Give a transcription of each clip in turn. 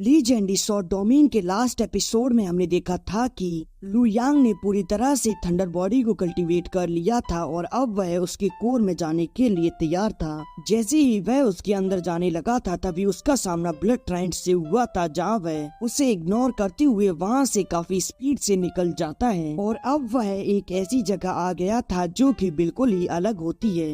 Legendary sword domain के last episode में हमने देखा था कि लू यांग ने पूरी तरह से थंडर बॉडी को कल्टीवेट कर लिया था और अब वह उसके कोर में जाने के लिए तैयार था। जैसे ही वह उसके अंदर जाने लगा था तभी उसका सामना ब्लड ट्रायंट से हुआ था, जहाँ वह उसे इग्नोर करते हुए वहाँ से काफी स्पीड से निकल जाता है और अब वह एक ऐसी जगह आ गया था जो कि बिल्कुल ही अलग होती है।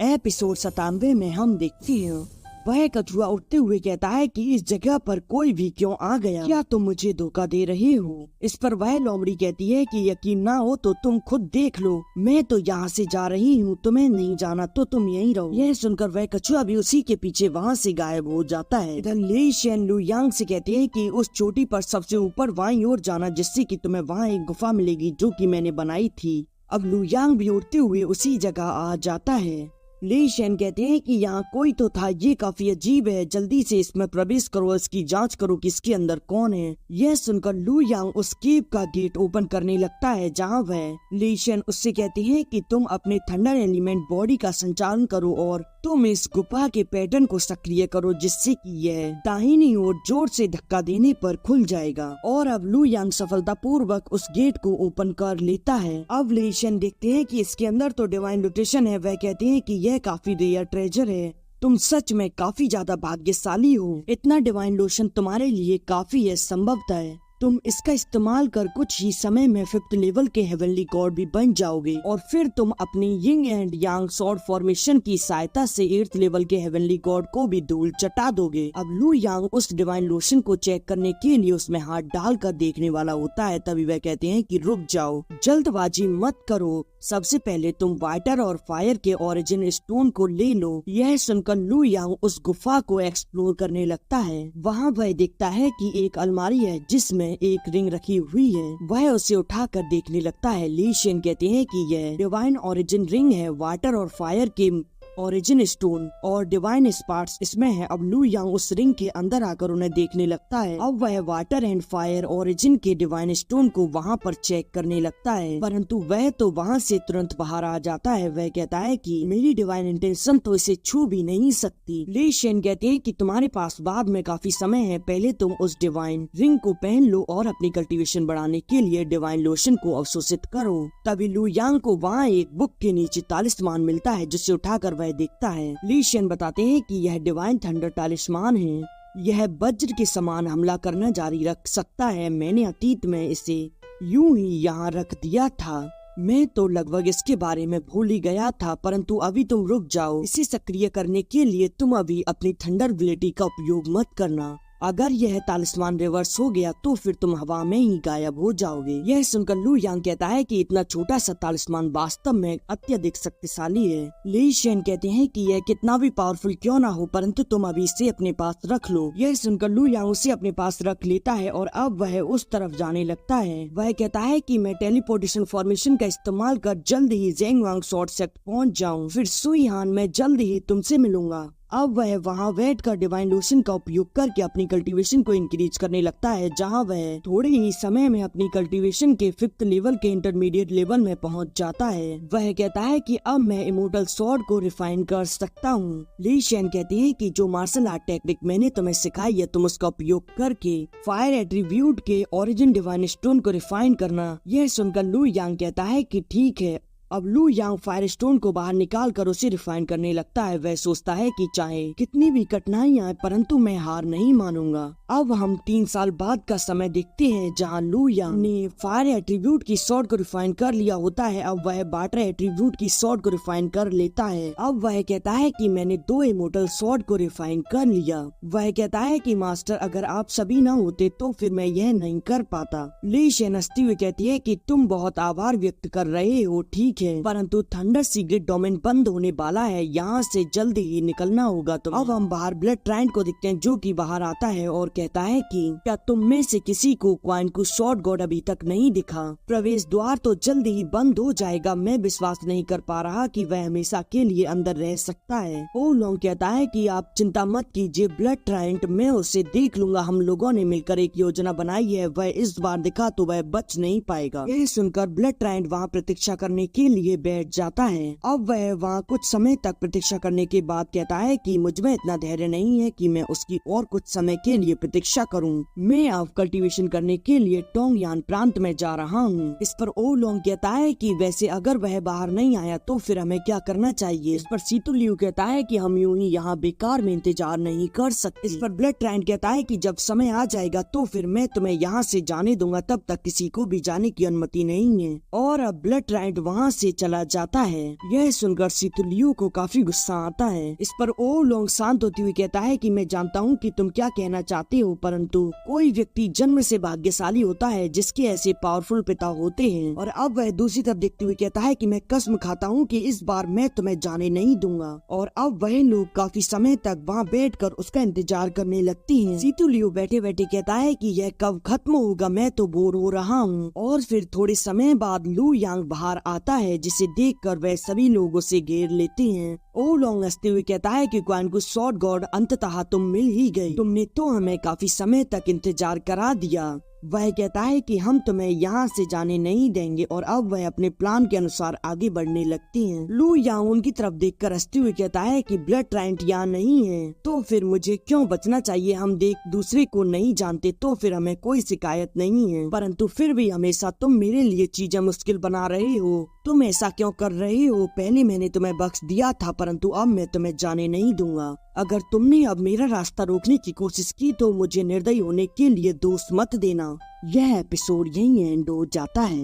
एपिसोड 97 में हम देखते हैं वह कछुआ उठते हुए कहता है कि इस जगह पर कोई भी क्यों आ गया, क्या तुम मुझे धोखा दे रहे हो। इस पर वह लोमड़ी कहती है कि यकीन ना हो तो तुम खुद देख लो, मैं तो यहाँ से जा रही हूँ, तुम्हें नहीं जाना तो तुम यहीं रहो। यह सुनकर वह कछुआ भी उसी के पीछे वहाँ से गायब हो जाता है। इधर ली शेन लू यांग से कहते हैं कि उस चोटी पर सबसे ऊपर वहीं ओर जाना, जिससे कि तुम्हें वहाँ एक गुफा मिलेगी जो कि मैंने बनाई थी। अब लू यांग भी उड़ते हुए उसी जगह आ जाता है। ली शेन कहते हैं कि यहाँ कोई तो था, ये काफी अजीब है, जल्दी से इसमें प्रवेश करो, इसकी जांच करो कि इसके अंदर कौन है। यह सुनकर लू यांग उस केव का गेट ओपन करने लगता है, जहाँ वह ली शेन उससे कहती है कि तुम अपने थंडर एलिमेंट बॉडी का संचालन करो और तुम इस गुफा के पैटर्न को सक्रिय करो, जिससे कि यह दाहिनी ओर जोर से धक्का देने पर खुल जाएगा। और अब लू यांग सफलतापूर्वक उस गेट को ओपन कर लेता है। अब ली शेन देखते हैं कि इसके अंदर तो डिवाइन लोटेशन है। वह कहते हैं कि यह काफी रेयर ट्रेजर है, तुम सच में काफी ज्यादा भाग्यशाली हो, इतना डिवाइन लोशन तुम्हारे लिए काफी है। संभवतः तुम इसका इस्तेमाल कर कुछ ही समय में 5th लेवल के हेवनली गॉड भी बन जाओगे और फिर तुम अपनी yin and yang sword formation की सहायता से 8th लेवल के हेवनली गॉड को भी धूल चटा दोगे। अब लू यांग उस डिवाइन लोशन को चेक करने के लिए उसमें हाथ डालकर देखने वाला होता है, तभी वह कहते हैं कि रुक जाओ, जल्दबाजी मत करो, सबसे पहले तुम वाटर और फायर के ओरिजिन स्टोन को ले लो। यह सुनकर लू यांग उस गुफा को एक्सप्लोर करने लगता है। वहाँ वह देखता है कि एक अलमारी है जिसमें एक रिंग रखी हुई है। वह उसे उठाकर देखने लगता है। ली शेन कहते हैं कि यह डिवाइन ओरिजिन रिंग है, वाटर और फायर के ओरिजिन स्टोन और डिवाइन स्पार्क्स इसमें है। अब लू यांग उस रिंग के अंदर आकर उन्हें देखने लगता है। अब वह वाटर एंड फायर ओरिजिन के डिवाइन स्टोन को वहाँ पर चेक करने लगता है, परंतु वह तो वहाँ से तुरंत बाहर आ जाता है। वह कहता है कि मेरी डिवाइन इंटेंशन तो इसे छू भी नहीं सकती। ली शेन कहते हैं कि तुम्हारे पास बाद में काफी समय है, पहले तुम उस डिवाइन रिंग को पहन लो और अपनी कल्टीवेशन बढ़ाने के लिए डिवाइन लोशन को अवशोषित करो। तभी लू यांग को वहाँ एक बुक के नीचे तालिस्मान मिलता है, जिसे उठाकर वह देखता है। ली शेन बताते हैं कि यह डिवाइन थंडर तालिस्मान है, यह वज्र के समान हमला करना जारी रख सकता है। मैंने अतीत में इसे यूं ही यहाँ रख दिया था, मैं तो लगभग इसके बारे में भूल ही गया था, परंतु अभी तुम रुक जाओ, इसे सक्रिय करने के लिए तुम अभी अपनी थंडर एबिलिटी का उपयोग मत करना। अगर यह तालिस्मान रिवर्स हो गया तो फिर तुम हवा में ही गायब हो जाओगे। यह सुनकर लू यांग कहता है कि इतना छोटा सा तालिस्मान वास्तव में अत्यधिक शक्तिशाली है। ली शेन कहते हैं कि यह कितना भी पावरफुल क्यों ना हो, परंतु तुम अभी इसे अपने पास रख लो। यह सुनकर लू यांग उसे अपने पास रख लेता है और अब वह उस तरफ जाने लगता है। वह कहता है कि मैं टेलीपोर्टेशन फॉर्मेशन का इस्तेमाल कर जल्द ही ज़ेंगवांग स्वॉर्ड सेक्ट पहुँच जाऊँ, फिर सुई हान में जल्द ही तुमसे मिलूंगा। अब वह वहाँ बैठ कर डिवाइन लोशन का उपयोग करके अपनी कल्टीवेशन को इंक्रीज करने लगता है, जहाँ वह थोड़े ही समय में अपनी कल्टीवेशन के 5th लेवल के इंटरमीडिएट लेवल में पहुँच जाता है। वह कहता है कि अब मैं इमोर्टल स्वॉर्ड को रिफाइन कर सकता हूँ। ली शेन कहती है कि जो मार्शल आर्ट टेक्निक मैंने तुम्हें सिखाई है, तुम उसका उपयोग करके फायर एट्रीब्यूट के ओरिजिन डिवाइन स्टोन को रिफाइन करना। यह सुनकर लू यांग कहता है कि ठीक है। अब लू यांग फायर स्टोन को बाहर निकाल कर उसे रिफाइन करने लगता है। वह सोचता है कि चाहे कितनी भी कठिनाइयां आए, परंतु मैं हार नहीं मानूंगा। अब हम 3 साल बाद का समय देखते हैं, जहां लू यांग ने फायर एट्रीब्यूट की स्वॉर्ड को रिफाइन कर लिया होता है। अब वह वाटर एट्रीब्यूट की स्वॉर्ड को रिफाइन कर लेता है। अब वह कहता है कि मैंने 2 इमोर्टल स्वॉर्ड को रिफाइन कर लिया। वह कहता है कि मास्टर, अगर आप सभी न होते तो फिर मैं यह नहीं कर पाता। ली शेन हंसती हुई कहती है कि तुम बहुत आभार व्यक्त कर रहे हो, ठीक है, परंतु थंडर सीक्रेट डोमेन बंद होने वाला है, यहाँ से जल्दी ही निकलना होगा तुम्हें। अब हम बाहर ब्लड ट्रायंट को देखते हैं, जो कि बाहर आता है और कहता है कि क्या तुम में से किसी को क्वाइन को स्वॉर्ड गॉड अभी तक नहीं दिखा? प्रवेश द्वार तो जल्दी ही बंद हो जाएगा, मैं विश्वास नहीं कर पा रहा कि वह हमेशा के लिए अंदर रह सकता है। ओ लॉन्ग कहता है कि आप चिंता मत कीजिए ब्लड ट्रायंट, मैं उसे देख लूंगा, हम लोगों ने मिलकर एक योजना बनाई है, वह इस बार दिखा तो वह बच नहीं पाएगा। यह सुनकर ब्लड ट्रायंट वहाँ प्रतीक्षा करने के लिए बैठ जाता है। अब वह वहाँ कुछ समय तक प्रतीक्षा करने के बाद कहता है कि मुझ में इतना धैर्य नहीं है कि मैं उसकी और कुछ समय के लिए प्रतीक्षा करूँ। मैं अब कल्टीवेशन करने के लिए टोंगयान प्रांत में जा रहा हूँ। इस पर ओ लोंग कहता है कि वैसे अगर वह बाहर नहीं आया तो फिर हमें क्या करना चाहिए। इस पर सीतू लियू कहता है कि हम यूं ही यहाँ बेकार में इंतजार नहीं कर सकते। इस पर ब्लड ट्रायन कहता है कि जब समय आ जाएगा तो फिर मैं तुम्हें यहाँ से जाने दूंगा, तब तक किसी को भी जाने की अनुमति नहीं है। और अब ब्लड ट्रायन वहाँ से चला जाता है। यह सुनकर सीतू लियू को काफी गुस्सा आता है। इस पर ओ लोंग शांत होती हुई कहता है कि मैं जानता हूँ कि तुम क्या कहना चाहते हो, परंतु कोई व्यक्ति जन्म से भाग्यशाली होता है जिसके ऐसे पावरफुल पिता होते हैं। और अब वह दूसरी तरफ देखते हुए कहता है कि मैं कसम खाता हूँ कि इस बार मैं तुम्हें जाने नहीं दूंगा। और अब वह लोग काफी समय तक वहाँ बैठकर उसका इंतजार करने लगती हैं। सीतू लियू बैठे बैठे कहता है कि यह कब खत्म होगा, मैं तो बोर हो रहा हूँ। और फिर थोड़े समय बाद लू यांग बाहर आता है, जिसे देखकर वह सभी लोगों से घेर लेते हैं। ओ लोंग हंसते हुए कहता है कि क्वान को शॉर्ट गॉड अंततः तुम मिल ही गई, तुमने तो हमें काफी समय तक इंतजार करा दिया। वह कहता है कि हम तुम्हें यहाँ से जाने नहीं देंगे और अब वह अपने प्लान के अनुसार आगे बढ़ने लगती हैं। लू यांग उनकी तरफ देखकर हंसते हुए कहता है कि ब्लड ट्रायंट यहाँ नहीं है तो फिर मुझे क्यों बचना चाहिए। हम एक दूसरे को नहीं जानते तो फिर हमें कोई शिकायत नहीं है, परंतु फिर भी हमेशा तुम मेरे लिए चीजें मुश्किल बना रहे हो। तुम ऐसा क्यों कर रहे हो? पहले मैंने तुम्हें बख्श दिया था, परंतु अब मैं तुम्हें जाने नहीं दूंगा। अगर तुमने अब मेरा रास्ता रोकने की कोशिश की तो मुझे निर्दयी होने के लिए दोष मत देना। यह एपिसोड यहीं एंड हो जाता है।